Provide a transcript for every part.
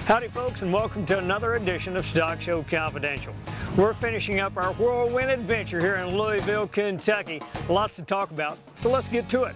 Howdy folks, and welcome to another edition of Stock Show Confidential. We're finishing up our whirlwind adventure here in Louisville, Kentucky. Lots to talk about, so let's get to it.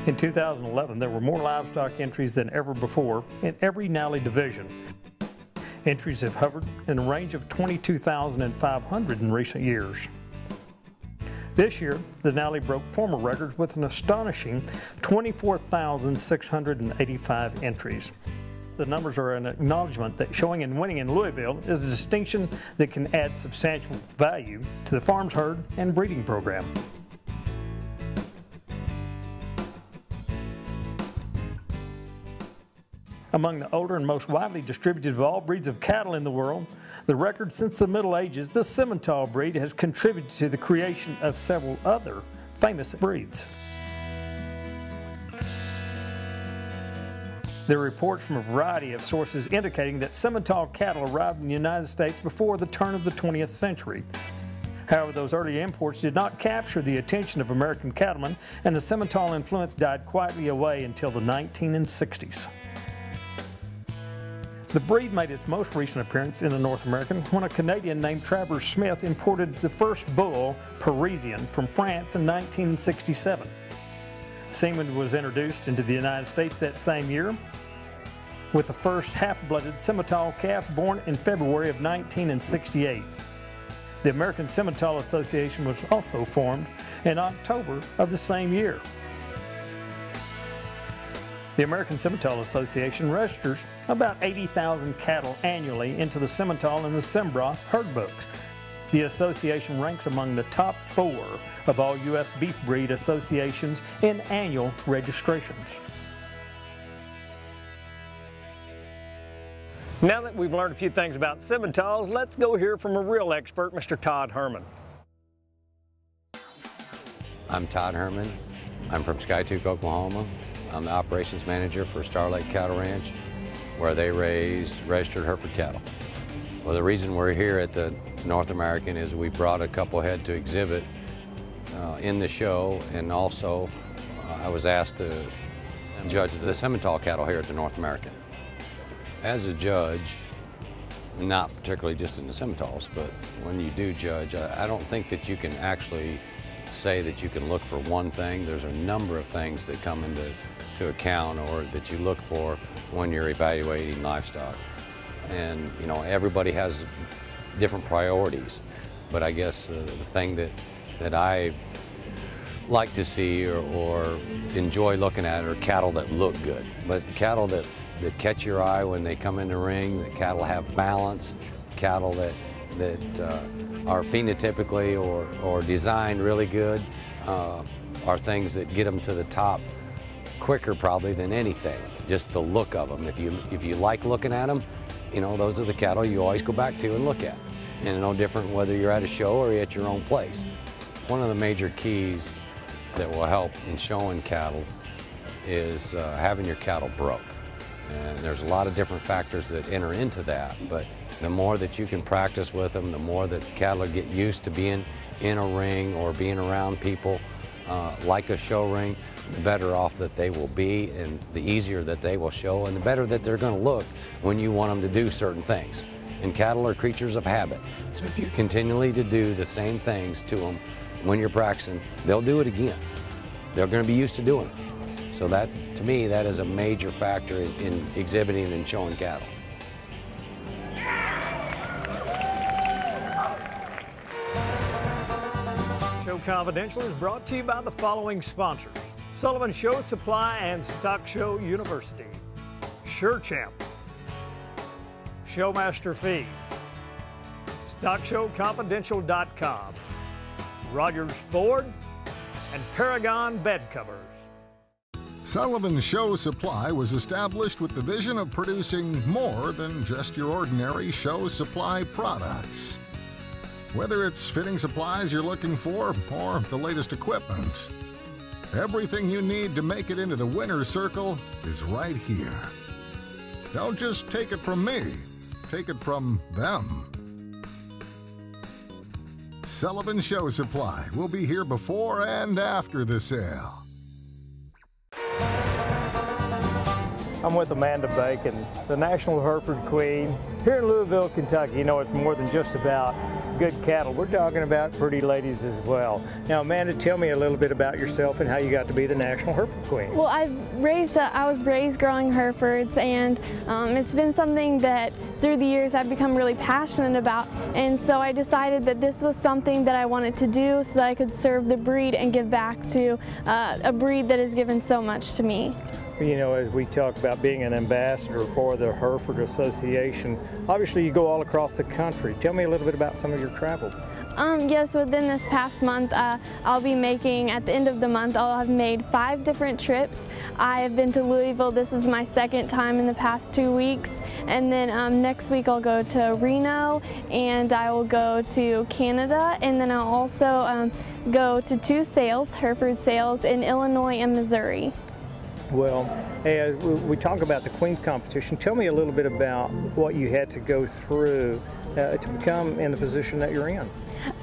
In 2011, there were more livestock entries than ever before in every NAILE division. Entries have hovered in a range of 22,500 in recent years. This year, the NAILE broke former records with an astonishing 24,685 entries. The numbers are an acknowledgement that showing and winning in Louisville is a distinction that can add substantial value to the farm's herd and breeding program. Among the older and most widely distributed of all breeds of cattle in the world, the record since the Middle Ages, the Simmental breed has contributed to the creation of several other famous breeds. There are reports from a variety of sources indicating that Simmental cattle arrived in the United States before the turn of the 20th century. However, those early imports did not capture the attention of American cattlemen, and the Simmental influence died quietly away until the 1960s. The breed made its most recent appearance in the North American when a Canadian named Travers Smith imported the first bull, Parisian, from France in 1967. Semen was introduced into the United States that same year, with the first half-blooded Simmental calf born in February of 1968. The American Simmental Association was also formed in October of the same year. The American Simmental Association registers about 80,000 cattle annually into the Simmental and the Simbra herd books. The association ranks among the top 4 of all U.S. beef breed associations in annual registrations. Now that we've learned a few things about Simmentals, let's go hear from a real expert, Mr. Todd Herman. I'm Todd Herman. I'm from Skiatook, Oklahoma. I'm the operations manager for Star Lake Cattle Ranch, where they raise registered Hereford cattle. Well, the reason we're here at the North American is we brought a couple head to exhibit in the show, and also I was asked to judge the Simmental cattle here at the North American. As a judge, not particularly just in the Simmentals, but when you do judge, I don't think that you can actually say that you can look for one thing. There's a number of things that come into account or that you look for when you're evaluating livestock. And you know, everybody has different priorities, but I guess the thing that I like to see or enjoy looking at are cattle that look good, but cattle that catch your eye when they come in the ring, that cattle have balance, cattle that are phenotypically or designed really good, are things that get them to the top quicker probably than anything. Just the look of them. If you like looking at them, you know, those are the cattle you always go back to and look at. And no different whether you're at a show or at your own place. One of the major keys that will help in showing cattle is having your cattle broke. And there's a lot of different factors that enter into that, but the more that you can practice with them, the more that the cattle get used to being in a ring or being around people like a show ring, the better off that they will be, and the easier that they will show, and the better that they're going to look when you want them to do certain things. And cattle are creatures of habit. So if you continually to do the same things to them when you're practicing, they'll do it again. They're going to be used to doing it. So that, to me, that is a major factor in exhibiting and showing cattle. Show Confidential is brought to you by the following sponsors: Sullivan Show Supply and Stock Show University, SureChamp, Showmaster Feeds, StockShowConfidential.com, Rogers Ford, and Paragon Bed Covers. Sullivan Show Supply was established with the vision of producing more than just your ordinary show supply products. Whether it's fitting supplies you're looking for or the latest equipment, everything you need to make it into the winner's circle is right here. Don't just take it from me, take it from them. Sullivan Show Supply will be here before and after the sale. I'm with Amanda Bacon, the National Hereford Queen. Here in Louisville, Kentucky, you know, it's more than just about good cattle. We're talking about pretty ladies as well. Now, Amanda, tell me a little bit about yourself and how you got to be the National Hereford Queen. Well, I was raised growing Herefords, and it's been something that through the years I've become really passionate about, and so I decided that this was something that I wanted to do so that I could serve the breed and give back to a breed that has given so much to me. You know, as we talk about being an ambassador for the Hereford Association, obviously you go all across the country. Tell me a little bit about some of your travels. Yes, within this past month, I'll be making, at the end of the month, I'll have made 5 different trips. I have been to Louisville. This is my 2nd time in the past 2 weeks. And then next week I'll go to Reno, and I will go to Canada, and then I'll also go to 2 sales, Hereford sales, in Illinois and Missouri. Well, as we talk about the Queen's competition, tell me a little bit about what you had to go through to become in the position that you're in.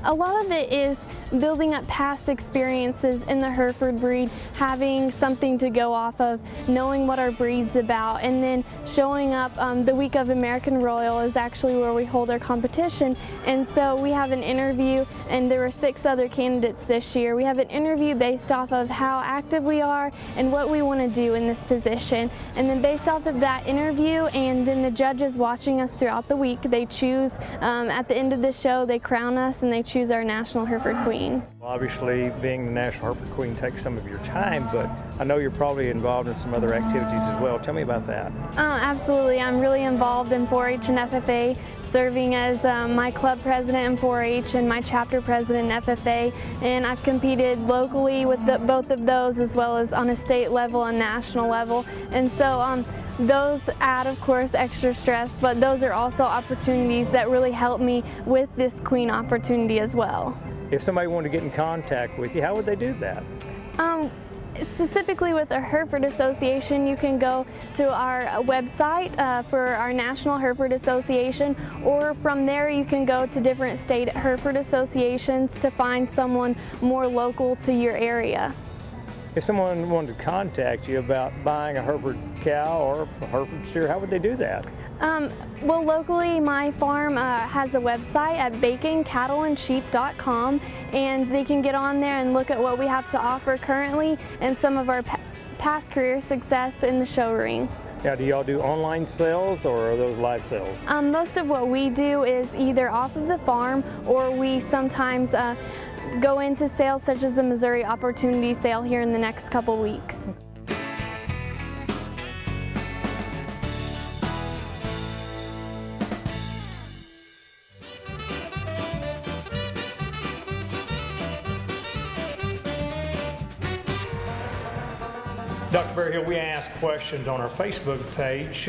A lot of it is building up past experiences in the Hereford breed, having something to go off of, knowing what our breed's about, and then showing up. The week of American Royal is actually where we hold our competition, and so we have an interview, and there were 6 other candidates this year. We have an interview based off of how active we are and what we want to do in this position, and then based off of that interview and then the judges watching us throughout the week, they choose, at the end of the show, they crown us and they choose our National Hereford Queen. Well, obviously, being the National Hereford Queen takes some of your time, but I know you're probably involved in some other activities as well. Tell me about that. Absolutely. I'm really involved in 4-H and FFA, serving as my club president in 4-H and my chapter president in FFA, and I've competed locally with both of those as well as on a state level and national level, and so those add, of course, extra stress, but those are also opportunities that really help me with this Queen opportunity as well. If somebody wanted to get in contact with you, how would they do that? Specifically with the Hereford Association, you can go to our website for our National Hereford Association, or from there you can go to different state Hereford associations to find someone more local to your area. If someone wanted to contact you about buying a Hereford cow or a Hereford steer, how would they do that? Well, locally, my farm has a website at baconcattleandsheep.com, and they can get on there and look at what we have to offer currently and some of our past career success in the show ring. Now, do y'all do online sales or are those live sales? Most of what we do is either off of the farm, or we sometimes go into sales such as the Missouri Opportunity Sale here in the next couple weeks. Dr. Berryhill, we ask questions on our Facebook page,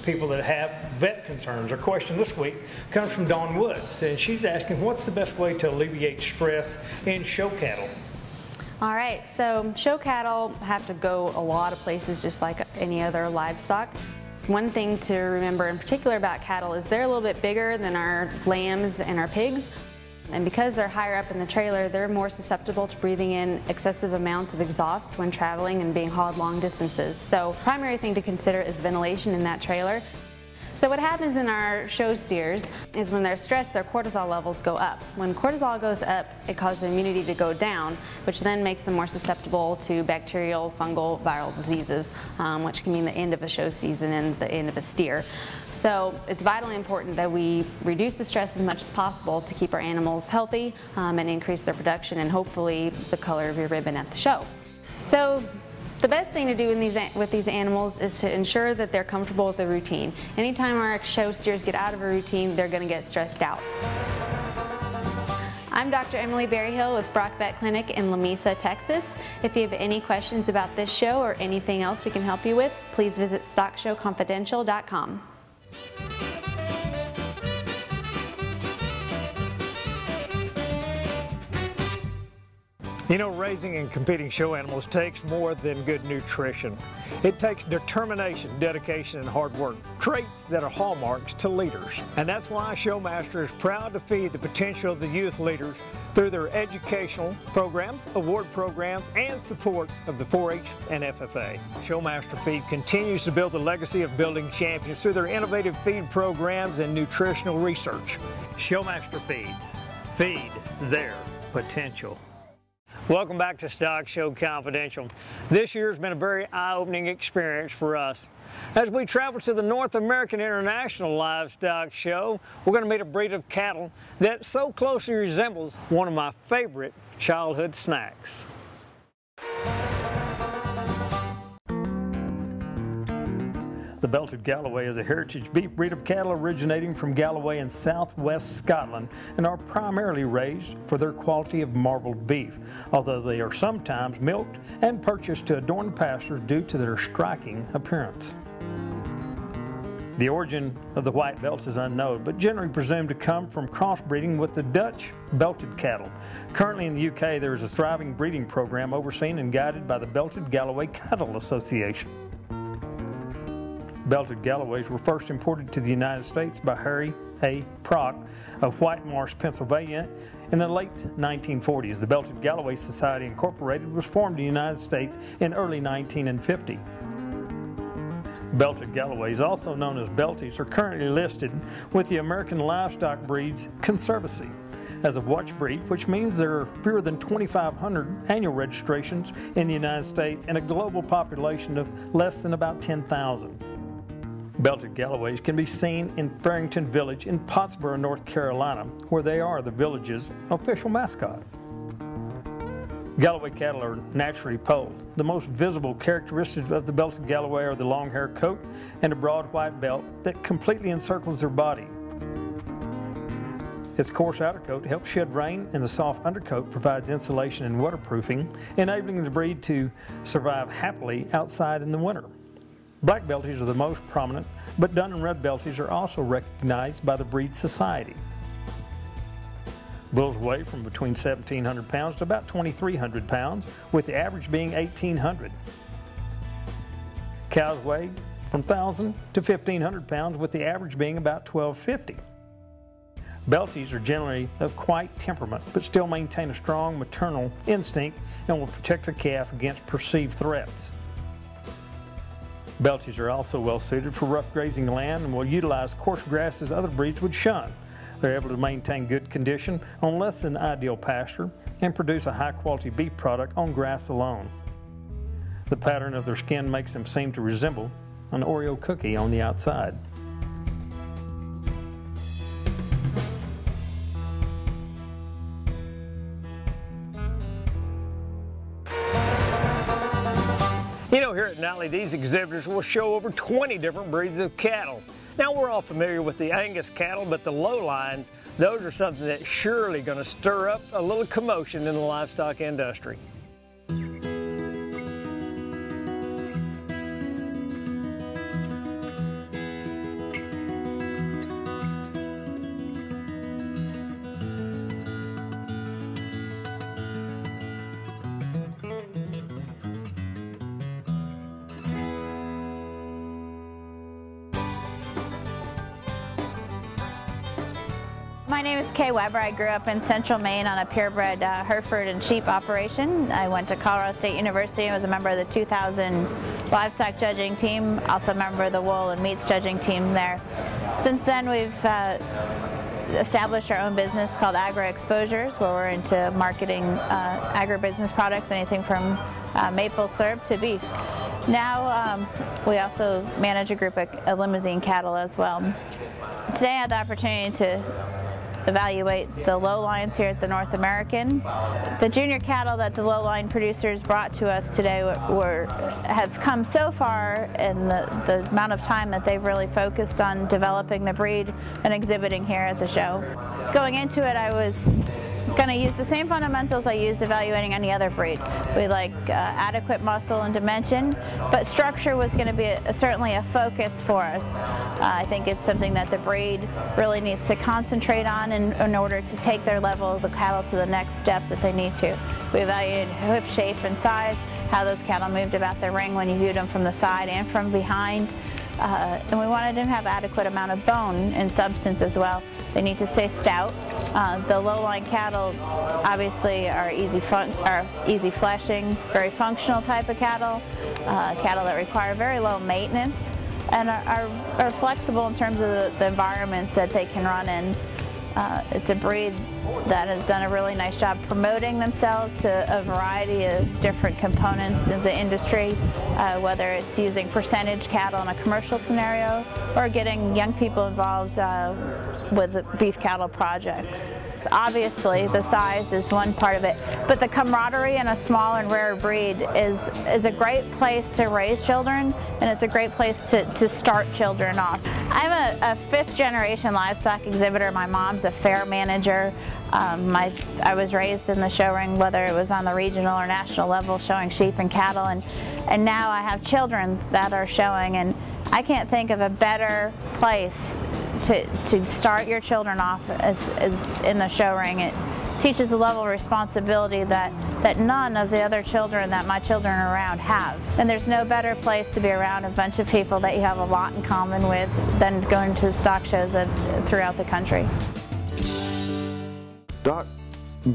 people that have vet concerns. Our question this week comes from Dawn Woods, and she's asking, what's the best way to alleviate stress in show cattle? All right, so show cattle have to go a lot of places just like any other livestock. One thing to remember in particular about cattle is they're a little bit bigger than our lambs and our pigs. And because they're higher up in the trailer, they're more susceptible to breathing in excessive amounts of exhaust when traveling and being hauled long distances. So primary thing to consider is ventilation in that trailer. So what happens in our show steers is when they're stressed, their cortisol levels go up. When cortisol goes up, it causes immunity to go down, which then makes them more susceptible to bacterial, fungal, viral diseases, which can mean the end of a show season and the end of a steer. So it's vitally important that we reduce the stress as much as possible to keep our animals healthy and increase their production and hopefully the color of your ribbon at the show. So the best thing to do with these animals is to ensure that they're comfortable with the routine. Anytime our show steers get out of a routine, they're going to get stressed out. I'm Dr. Emily Berryhill with Brock Vet Clinic in Lamesa, Texas. If you have any questions about this show or anything else we can help you with, please visit stockshowconfidential.com. You know, raising and competing show animals takes more than good nutrition. It takes determination, dedication, and hard work, traits that are hallmarks to leaders. And that's why Showmaster is proud to feed the potential of the youth leaders through their educational programs, award programs, and support of the 4-H and FFA. Showmaster Feed continues to build the legacy of building champions through their innovative feed programs and nutritional research. Showmaster Feeds. Feed their potential. Welcome back to Stock Show Confidential. This year has been a very eye-opening experience for us. As we travel to the North American International Livestock Show, we're going to meet a breed of cattle that so closely resembles one of my favorite childhood snacks. The Belted Galloway is a heritage beef breed of cattle originating from Galloway in southwest Scotland and are primarily raised for their quality of marbled beef, although they are sometimes milked and purchased to adorn the pastures due to their striking appearance. The origin of the white belts is unknown, but generally presumed to come from crossbreeding with the Dutch belted cattle. Currently in the UK, there is a thriving breeding program overseen and guided by the Belted Galloway Cattle Association. Belted Galloways were first imported to the United States by Harry A. Prock of White Marsh, Pennsylvania in the late 1940s. The Belted Galloway Society Incorporated was formed in the United States in early 1950. Belted Galloways, also known as Belties, are currently listed with the American Livestock Breeds Conservancy as a watch breed, which means there are fewer than 2,500 annual registrations in the United States and a global population of less than about 10,000. Belted Galloways can be seen in Farrington Village in Pottsboro, North Carolina, where they are the village's official mascot. Galloway cattle are naturally polled. The most visible characteristics of the Belted Galloway are the long hair coat and a broad white belt that completely encircles their body. Its coarse outer coat helps shed rain, and the soft undercoat provides insulation and waterproofing, enabling the breed to survive happily outside in the winter. Black Belties are the most prominent, but dun and red Belties are also recognized by the Breed Society. Bulls weigh from between 1,700 pounds to about 2,300 pounds, with the average being 1,800. Cows weigh from 1,000 to 1,500 pounds, with the average being about 1,250. Belties are generally of quiet temperament, but still maintain a strong maternal instinct and will protect a calf against perceived threats. Belties are also well suited for rough grazing land and will utilize coarse grasses other breeds would shun. They're able to maintain good condition on less than ideal pasture and produce a high quality beef product on grass alone. The pattern of their skin makes them seem to resemble an Oreo cookie on the outside. You know, here at NAILE, these exhibitors will show over 20 different breeds of cattle. Now, we're all familiar with the Angus cattle, but the Lowlines, those are something that's surely going to stir up a little commotion in the livestock industry. My name is Kay Weber. I grew up in Central Maine on a purebred Hereford and sheep operation. I went to Colorado State University and was a member of the 2000 livestock judging team, also a member of the wool and meats judging team there. Since then, we've established our own business called Agri Exposures, where we're into marketing agribusiness products, anything from maple syrup to beef. Now we also manage a group of limousine cattle as well. Today I had the opportunity to evaluate the lowlines here at the North American. The junior cattle that the lowline producers brought to us today have come so far in the amount of time that they've really focused on developing the breed and exhibiting here at the show. Going into it, I was going to use the same fundamentals I used evaluating any other breed. We like adequate muscle and dimension, but structure was going to be certainly a focus for us. I think it's something that the breed really needs to concentrate on in order to take their level of the cattle to the next step that they need to. We evaluated hoof shape and size, how those cattle moved about the ring when you viewed them from the side and from behind. And we wanted them to have adequate amount of bone and substance as well. They need to stay stout. The low-line cattle obviously are easy fleshing, very functional type of cattle, cattle that require very low maintenance and are flexible in terms of the environments that they can run in. It's a breed that has done a really nice job promoting themselves to a variety of different components of the industry, whether it's using percentage cattle in a commercial scenario or getting young people involved with beef cattle projects. Obviously, the size is one part of it, but the camaraderie in a small and rare breed is a great place to raise children, and it's a great place to start children off. I'm a fifth-generation livestock exhibitor. My mom's a fair manager. I was raised in the show ring, whether it was on the regional or national level, showing sheep and cattle, and now I have children that are showing, and I can't think of a better place to start your children off as in the show ring. It teaches a level of responsibility that none of the other children that my children are around have. And there's no better place to be around a bunch of people that you have a lot in common with than going to stock shows throughout the country. Doc,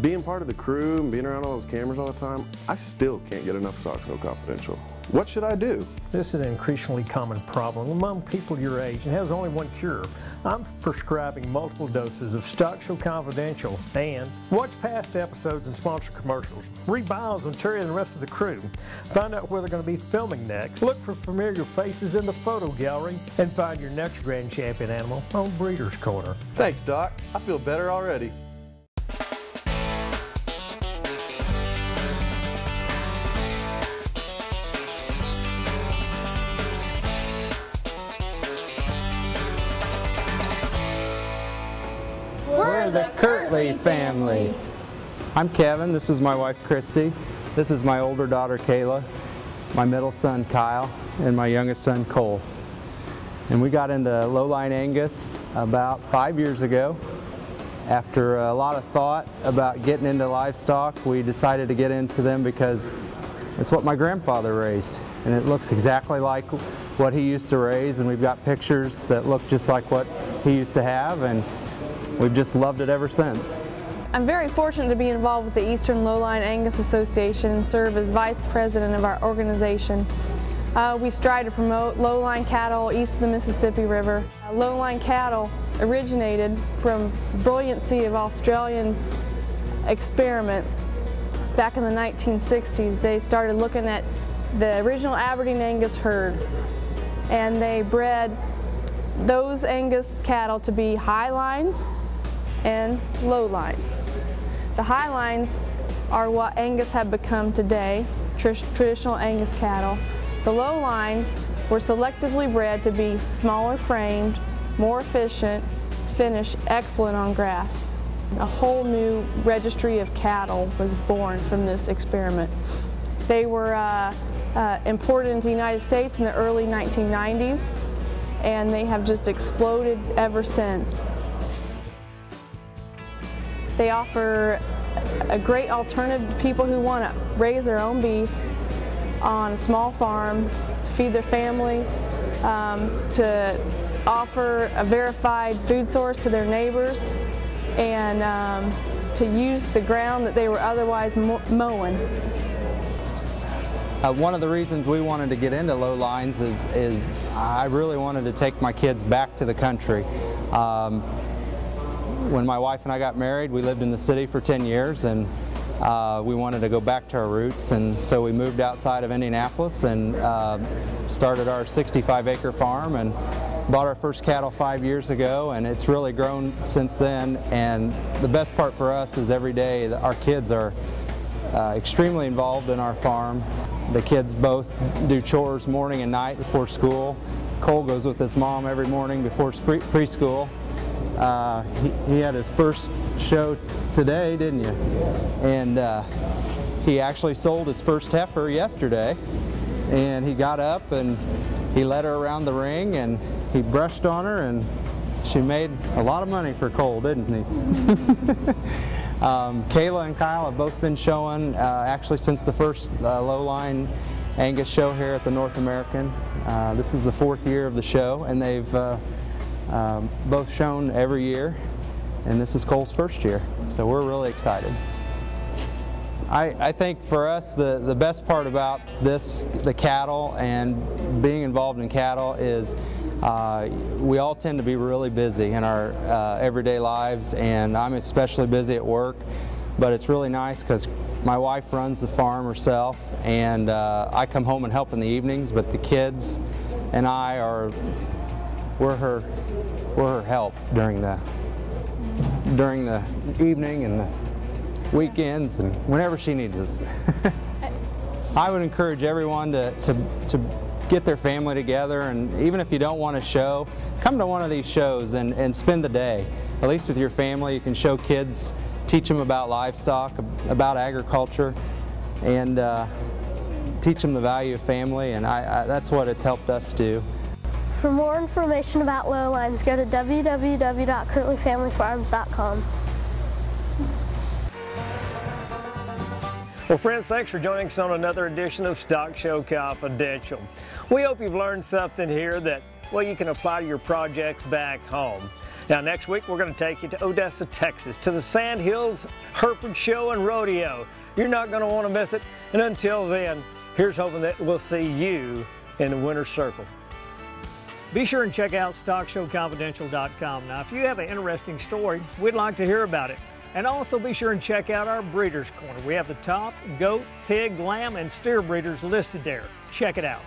being part of the crew and being around all those cameras all the time, I still can't get enough Stock Show Confidential. What should I do? This is an increasingly common problem among people your age and has only one cure. I'm prescribing multiple doses of Stock Show Confidential, and watch past episodes and sponsor commercials. Read bios on Terry and the rest of the crew. Find out where they're going to be filming next. Look for familiar faces in the photo gallery and find your next grand champion animal on Breeders' Corner. Thanks, Doc. I feel better already. The Kirtley family. I'm Kevin, this is my wife Christy, this is my older daughter Kayla, my middle son Kyle, and my youngest son Cole. And we got into Lowline Angus about 5 years ago. After a lot of thought about getting into livestock, we decided to get into them because it's what my grandfather raised, and it looks exactly like what he used to raise, and we've got pictures that look just like what he used to have, and we've just loved it ever since. I'm very fortunate to be involved with the Eastern Lowline Angus Association and serve as vice president of our organization. We strive to promote lowline cattle east of the Mississippi River. Lowline cattle originated from the brilliancy of Australian experiment back in the 1960s. They started looking at the original Aberdeen Angus herd, and they bred those Angus cattle to be high lines and low lines. The high lines are what Angus have become today, traditional Angus cattle. The low lines were selectively bred to be smaller framed, more efficient, finish excellent on grass. A whole new registry of cattle was born from this experiment. They were imported into the United States in the early 1990s, and they have just exploded ever since. They offer a great alternative to people who want to raise their own beef on a small farm, to feed their family, to offer a verified food source to their neighbors, and to use the ground that they were otherwise mowing. One of the reasons we wanted to get into low lines is I really wanted to take my kids back to the country. When my wife and I got married, we lived in the city for 10 years, and we wanted to go back to our roots, and so we moved outside of Indianapolis and started our 65-acre farm and bought our first cattle 5 years ago, and it's really grown since then. And the best part for us is every day that our kids are extremely involved in our farm. The kids both do chores morning and night before school. Cole goes with his mom every morning before preschool. he had his first show today, didn't you? And he actually sold his first heifer yesterday, and he got up and he led her around the ring and he brushed on her, and she made a lot of money for Cole, didn't he? Kayla and Kyle have both been showing actually since the first Lowline Angus show here at the North American. This is the 4th year of the show, and they've both shown every year, and this is Cole's first year, so we're really excited. I think for us the best part about this, the cattle and being involved in cattle, is we all tend to be really busy in our everyday lives, and I'm especially busy at work, but it's really nice because my wife runs the farm herself, and I come home and help in the evenings, but the kids and I we're her help during the evening and the weekends and whenever she needs us. I would encourage everyone to get their family together, and even if you don't want to show, come to one of these shows and spend the day. At least with your family, you can show kids, teach them about livestock, about agriculture, and teach them the value of family, and that's what it's helped us do. For more information about Lowlines, go to www.kirtleyfamilyfarms.com. Well, friends, thanks for joining us on another edition of Stock Show Confidential. We hope you've learned something here that, well, you can apply to your projects back home. Now, next week, we're going to take you to Odessa, Texas, to the Sand Hills Hereford Show and Rodeo. You're not going to want to miss it. And until then, here's hoping that we'll see you in the winner's circle. Be sure and check out StockShowConfidential.com. Now, if you have an interesting story, we'd like to hear about it. And also be sure and check out our Breeders' Corner. We have the top goat, pig, lamb, and steer breeders listed there. Check it out.